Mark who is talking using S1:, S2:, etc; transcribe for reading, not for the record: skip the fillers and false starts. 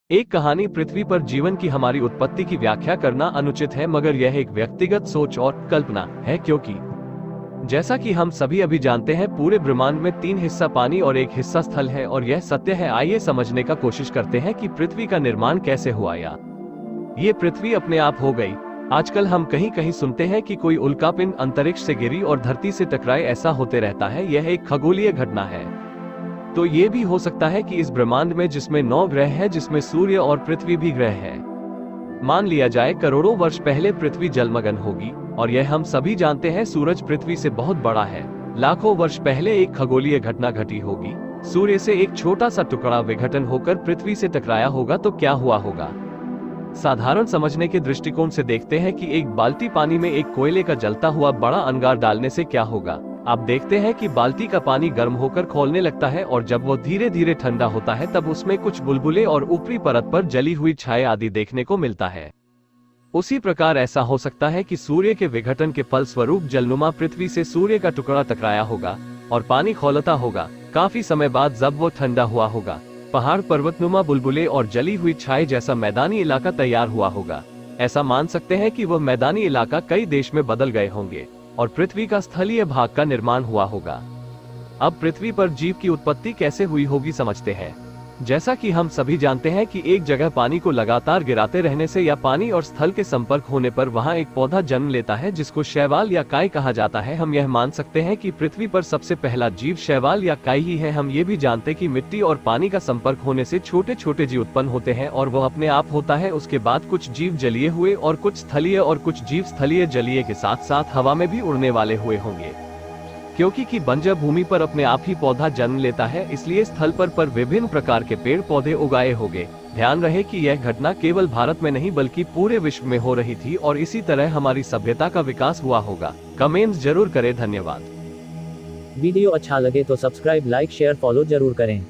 S1: एक कहानी पृथ्वी पर जीवन की हमारी उत्पत्ति की व्याख्या करना अनुचित है, मगर यह एक व्यक्तिगत सोच और कल्पना है, क्योंकि जैसा कि हम सभी अभी जानते हैं, पूरे ब्रह्मांड में 3 हिस्सा पानी और 1 हिस्सा स्थल है और यह सत्य है। आइए समझने का कोशिश करते हैं कि पृथ्वी का निर्माण कैसे हुआ या ये पृथ्वी अपने आप हो गई। आजकल हम कहीं कहीं सुनते हैं कि कोई उल्कापिंड अंतरिक्ष से गिरी और धरती से टकराए, ऐसा होते रहता है। यह एक खगोलीय घटना है। तो ये भी हो सकता है कि इस ब्रह्मांड में, जिसमें 9 ग्रह हैं, जिसमें सूर्य और पृथ्वी भी ग्रह है, मान लिया जाए करोड़ों वर्ष पहले पृथ्वी जलमग्न होगी। और यह हम सभी जानते हैं, सूरज पृथ्वी से बहुत बड़ा है। लाखों वर्ष पहले एक खगोलीय घटना घटी होगी। सूर्य से एक छोटा सा टुकड़ा विघटन होकर पृथ्वी से टकराया होगा। तो क्या हुआ होगा? साधारण समझने के दृष्टिकोण से देखते हैं कि एक बाल्टी पानी में एक कोयले का जलता हुआ बड़ा अंगार डालने से क्या होगा। आप देखते हैं कि बाल्टी का पानी गर्म होकर खौलने लगता है और जब वो धीरे धीरे ठंडा होता है, तब उसमें कुछ बुलबुले और ऊपरी परत पर जली हुई छाया आदि देखने को मिलता है। उसी प्रकार ऐसा हो सकता है कि सूर्य के विघटन के फलस्वरूप जलनुमा पृथ्वी से सूर्य का टुकड़ा टकराया होगा और पानी खौलता होगा। काफी समय बाद जब वो ठंडा हुआ होगा, पहाड़, पर्वतनुमा बुलबुले और जली हुई छाया जैसा मैदानी इलाका तैयार हुआ होगा। ऐसा मान सकते हैं कि वह मैदानी इलाका कई देश में बदल गए होंगे और पृथ्वी का स्थलीय भाग का निर्माण हुआ होगा। अब पृथ्वी पर जीव की उत्पत्ति कैसे हुई होगी समझते हैं। जैसा कि हम सभी जानते हैं कि एक जगह पानी को लगातार गिराते रहने से या पानी और स्थल के संपर्क होने पर वहां एक पौधा जन्म लेता है, जिसको शैवाल या काई कहा जाता है। हम यह मान सकते हैं कि पृथ्वी पर सबसे पहला जीव शैवाल या काई ही है। हम ये भी जानते कि मिट्टी और पानी का संपर्क होने से छोटे छोटे जीव उत्पन्न होते हैं और वह अपने आप होता है। उसके बाद कुछ जीव जलीय हुए और कुछ स्थलीय, और कुछ जीव स्थलीय जलीय के साथ साथ हवा में भी उड़ने वाले हुए होंगे। क्योंकि कि बंजर भूमि पर अपने आप ही पौधा जन्म लेता है, इसलिए स्थल पर विभिन्न प्रकार के पेड़ पौधे उगाए होंगे। ध्यान रहे कि यह घटना केवल भारत में नहीं बल्कि पूरे विश्व में हो रही थी और इसी तरह हमारी सभ्यता का विकास हुआ होगा। कमेंट्स जरूर करें। धन्यवाद।
S2: वीडियो अच्छा लगे तो सब्सक्राइब, लाइक, शेयर, फॉलो जरूर करें।